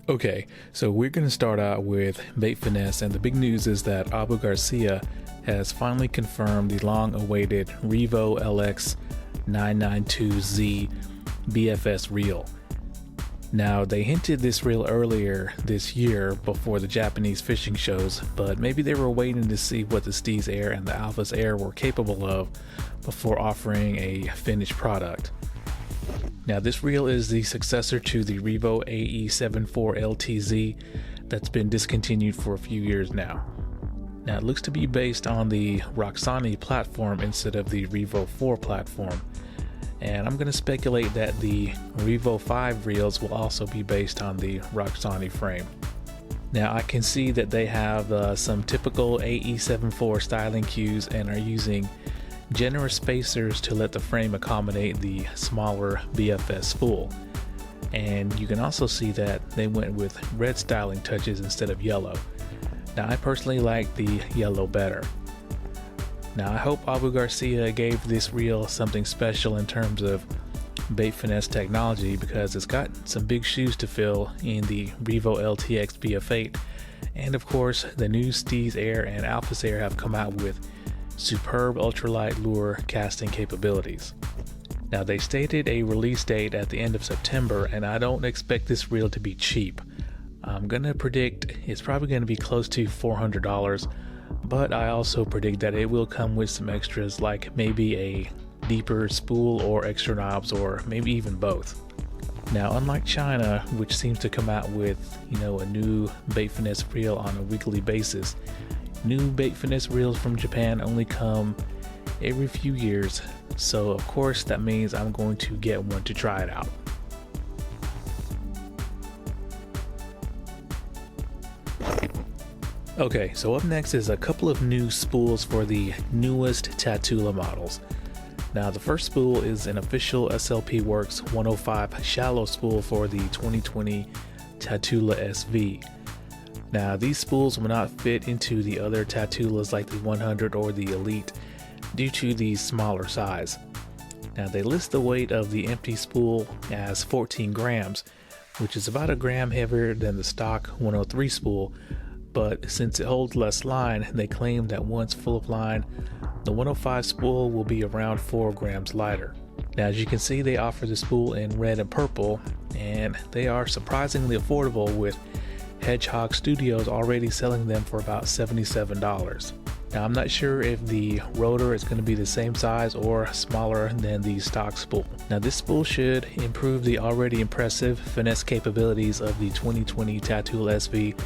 Okay, so we're going to start out with Bait Finesse, and the big news is that Abu Garcia has finally confirmed the long-awaited REVO LX 992Z BFS reel. Now, they hinted this reel earlier this year before the Japanese fishing shows, but maybe they were waiting to see what the STEEZ Air and the Alphas Air were capable of before offering a finished product. Now, this reel is the successor to the REVO AE74LTZ that's been discontinued for a few years now. Now, it looks to be based on the Roxani platform instead of the REVO 4 platform. And I'm going to speculate that the REVO 5 reels will also be based on the Roxani frame. Now, I can see that they have some typical AE74 styling cues and are using generous spacers to let the frame accommodate the smaller BFS spool. And you can also see that they went with red styling touches instead of yellow. Now, I personally like the yellow better. Now, I hope Abu Garcia gave this reel something special in terms of bait finesse technology, because it's got some big shoes to fill in the REVO LTX BF8, and of course the new STEEZ Air and Alphas Air have come out with superb ultralight lure casting capabilities. Now, they stated a release date at the end of September, and I don't expect this reel to be cheap. I'm gonna predict it's probably going to be close to $400, but I also predict that it will come with some extras, like maybe a deeper spool or extra knobs, or maybe even both. Now, unlike China, which seems to come out with, a new bait finesse reel on a weekly basis, new bait finesse reels from Japan only come every few years, so of course that means I'm going to get one to try it out. Okay, so up next is a couple of new spools for the newest Tatula models. Now, the first spool is an official SLP Works 105 shallow spool for the 2020 Tatula SV. Now, these spools will not fit into the other Tatulas like the 100 or the Elite due to the smaller size. Now, they list the weight of the empty spool as 14 grams, which is about a gram heavier than the stock 103 spool, but since it holds less line, they claim that once full of line, the 105 spool will be around 4 grams lighter. Now, as you can see, they offer the spool in red and purple, and they are surprisingly affordable, with Hedgehog Studios already selling them for about $77. Now, I'm not sure if the rotor is going to be the same size or smaller than the stock spool. Now, this spool should improve the already impressive finesse capabilities of the 2020 Tatula SV,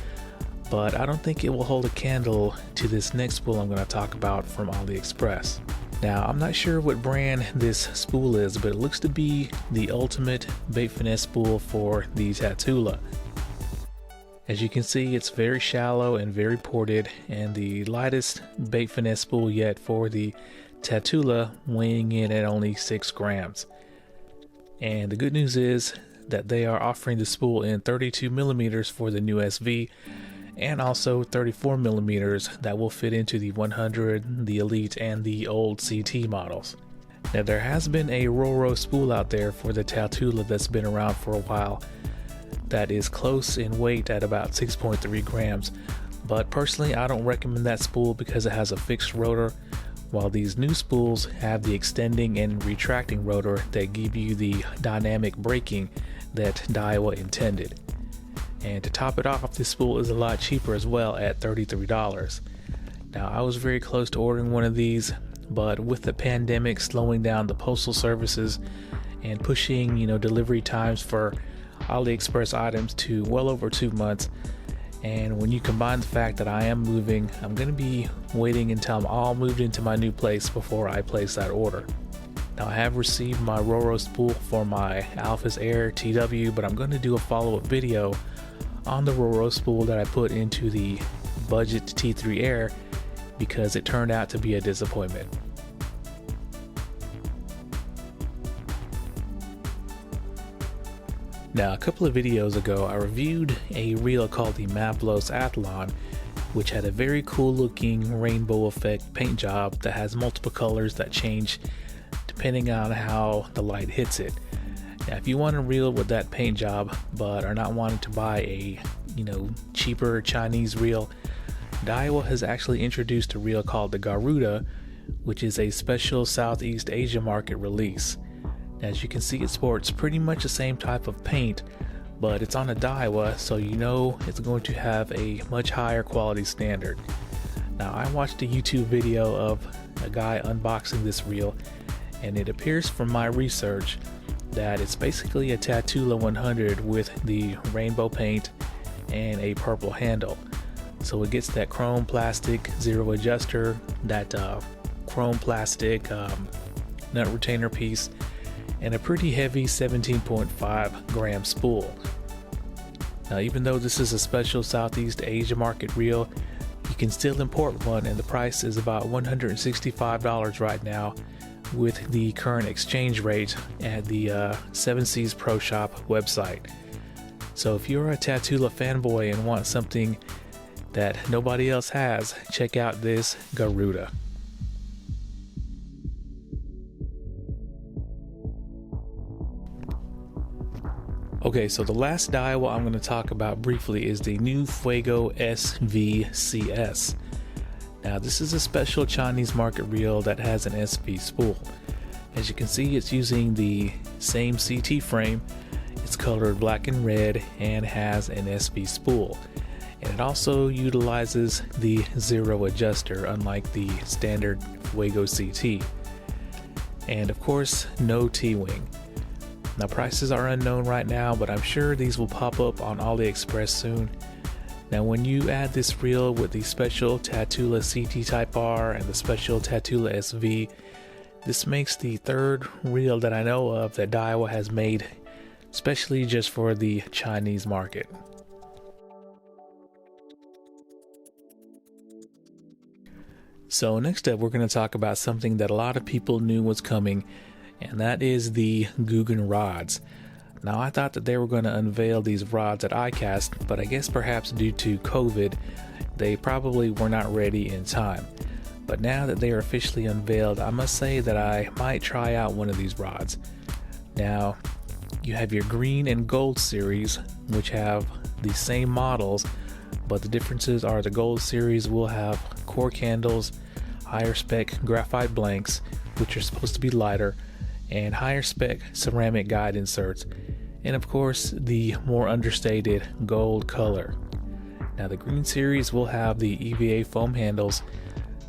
but I don't think it will hold a candle to this next spool I'm going to talk about from AliExpress. Now, I'm not sure what brand this spool is, but it looks to be the ultimate bait finesse spool for the Tatula. As you can see, it's very shallow and very ported, and the lightest bait finesse spool yet for the Tatula, weighing in at only 6 grams. And the good news is that they are offering the spool in 32 millimeters for the new SV, and also 34 millimeters that will fit into the 100, the Elite, and the old CT models. Now, there has been a Roro spool out there for the Tatula that's been around for a while that is close in weight at about 6.3 grams, but personally I don't recommend that spool because it has a fixed rotor, while these new spools have the extending and retracting rotor that give you the dynamic braking that Daiwa intended. And to top it off, this spool is a lot cheaper as well at $33. Now, I was very close to ordering one of these, but with the pandemic slowing down the postal services and pushing, delivery times for AliExpress items to well over 2 months, and when you combine the fact that I am moving, I'm going to be waiting until I'm all moved into my new place before I place that order. Now, I have received my Roro spool for my Alphas Air TW, but I'm going to do a follow-up video on the Roro spool that I put into the budget T3 Air because it turned out to be a disappointment. Now, a couple of videos ago, I reviewed a reel called the Maplos Athlon, which had a very cool looking rainbow effect paint job that has multiple colors that change depending on how the light hits it. Now, if you want a reel with that paint job but are not wanting to buy a cheaper Chinese reel, Daiwa has actually introduced a reel called the Garuda, which is a special Southeast Asia market release. As you can see, it sports pretty much the same type of paint, but it's on a Daiwa, so you know it's going to have a much higher quality standard. Now, I watched a YouTube video of a guy unboxing this reel, and it appears from my research that it's basically a Tatula 100 with the rainbow paint and a purple handle. So it gets that chrome plastic zero adjuster, that chrome plastic nut retainer piece, and a pretty heavy 17.5 gram spool. Now, even though this is a special Southeast Asia market reel, you can still import one, and the price is about $165 right now with the current exchange rate at the 7 Seas Pro Shop website. So if you're a Tatula fanboy and want something that nobody else has, check out this Garuda. Okay, so the last Daiwa I'm going to talk about briefly is the new FUEGO SVCS. Now, this is a special Chinese market reel that has an SV spool. As you can see, it's using the same CT frame. It's colored black and red and has an SV spool. And it also utilizes the zero adjuster, unlike the standard FUEGO CT. And of course, no T-wing. Now, prices are unknown right now, but I'm sure these will pop up on AliExpress soon. Now, when you add this reel with the special Tatula CT Type R and the special Tatula SV, this makes the third reel that I know of that Daiwa has made, especially just for the Chinese market. So next up, we're going to talk about something that a lot of people knew was coming, and that is the Guggen rods. Now, I thought that they were going to unveil these rods at ICAST, but I guess perhaps due to COVID, they probably were not ready in time. But now that they are officially unveiled, I must say that I might try out one of these rods. Now, you have your green and gold series, which have the same models, but the differences are the gold series will have cork handles, higher spec graphite blanks, which are supposed to be lighter, and higher spec ceramic guide inserts, and of course the more understated gold color. Now, the green series will have the EVA foam handles.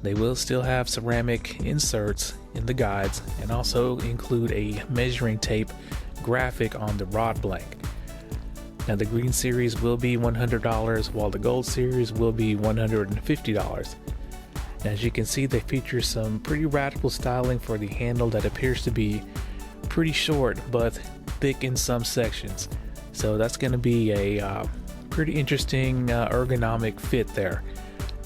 They will still have ceramic inserts in the guides and also include a measuring tape graphic on the rod blank. Now, the green series will be $100 while the gold series will be $150. As you can see, they feature some pretty radical styling for the handle that appears to be pretty short but thick in some sections. So that's going to be a pretty interesting ergonomic fit there.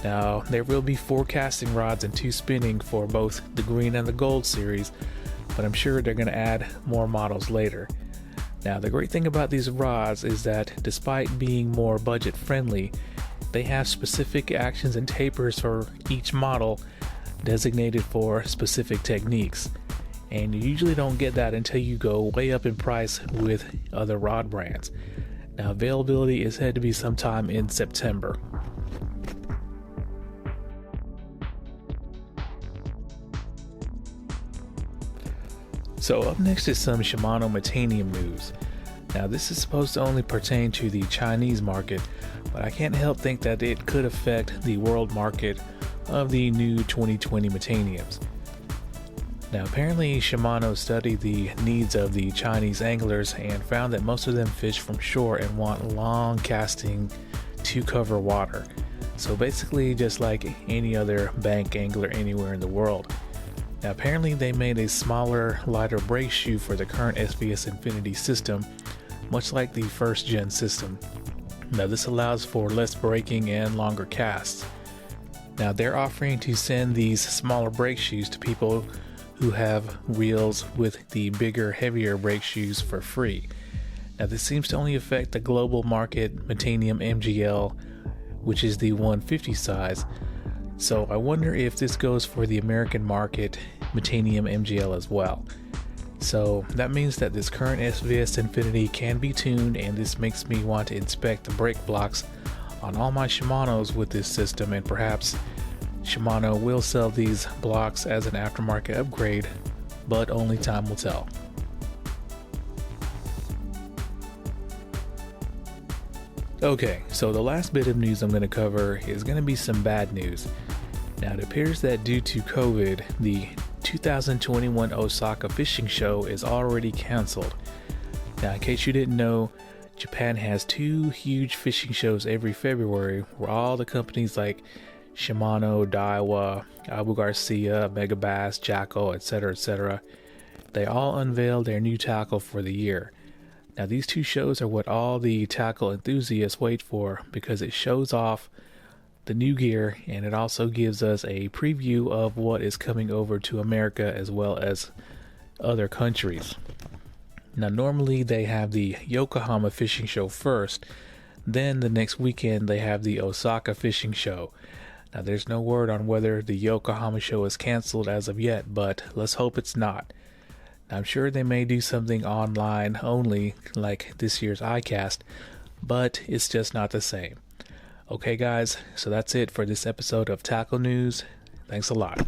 Now, there will be 4 casting rods and 2 spinning for both the green and the gold series, but I'm sure they're going to add more models later. Now, the great thing about these rods is that despite being more budget friendly, they have specific actions and tapers for each model designated for specific techniques. And you usually don't get that until you go way up in price with other rod brands. Now, availability is said to be sometime in September. So up next is some Shimano METANIUM news. Now, this is supposed to only pertain to the Chinese market, but I can't help think that it could affect the world market of the new 2020 METANIUMs. Now, apparently Shimano studied the needs of the Chinese anglers and found that most of them fish from shore and want long casting to cover water. So basically just like any other bank angler anywhere in the world. Now, apparently they made a smaller, lighter brake shoe for the current SBS Infinity system, much like the first gen system. Now, this allows for less braking and longer casts. Now, they're offering to send these smaller brake shoes to people who have reels with the bigger, heavier brake shoes for free. Now, this seems to only affect the global market METANIUM MGL, which is the 150 size. So I wonder if this goes for the American market METANIUM MGL as well. So that means that this current SVS Infinity can be tuned, and this makes me want to inspect the brake blocks on all my Shimanos with this system, and perhaps Shimano will sell these blocks as an aftermarket upgrade, but only time will tell. Okay, so the last bit of news I'm going to cover is going to be some bad news. Now, it appears that due to COVID, the 2021 Osaka Fishing Show is already canceled. Now, in case you didn't know, Japan has two huge fishing shows every February where all the companies like Shimano, Daiwa, Garcia, MEGABASS, JACKALL, etc., they all unveil their new tackle for the year. Now, these two shows are what all the tackle enthusiasts wait for because it shows off the new gear, and it also gives us a preview of what is coming over to America as well as other countries. Now, normally they have the Yokohama Fishing Show first, then the next weekend they have the Osaka Fishing Show. Now, there's no word on whether the Yokohama show is canceled as of yet, but let's hope it's not. I'm sure they may do something online only like this year's ICAST, but it's just not the same. Okay guys, so that's it for this episode of Tackle News. Thanks a lot.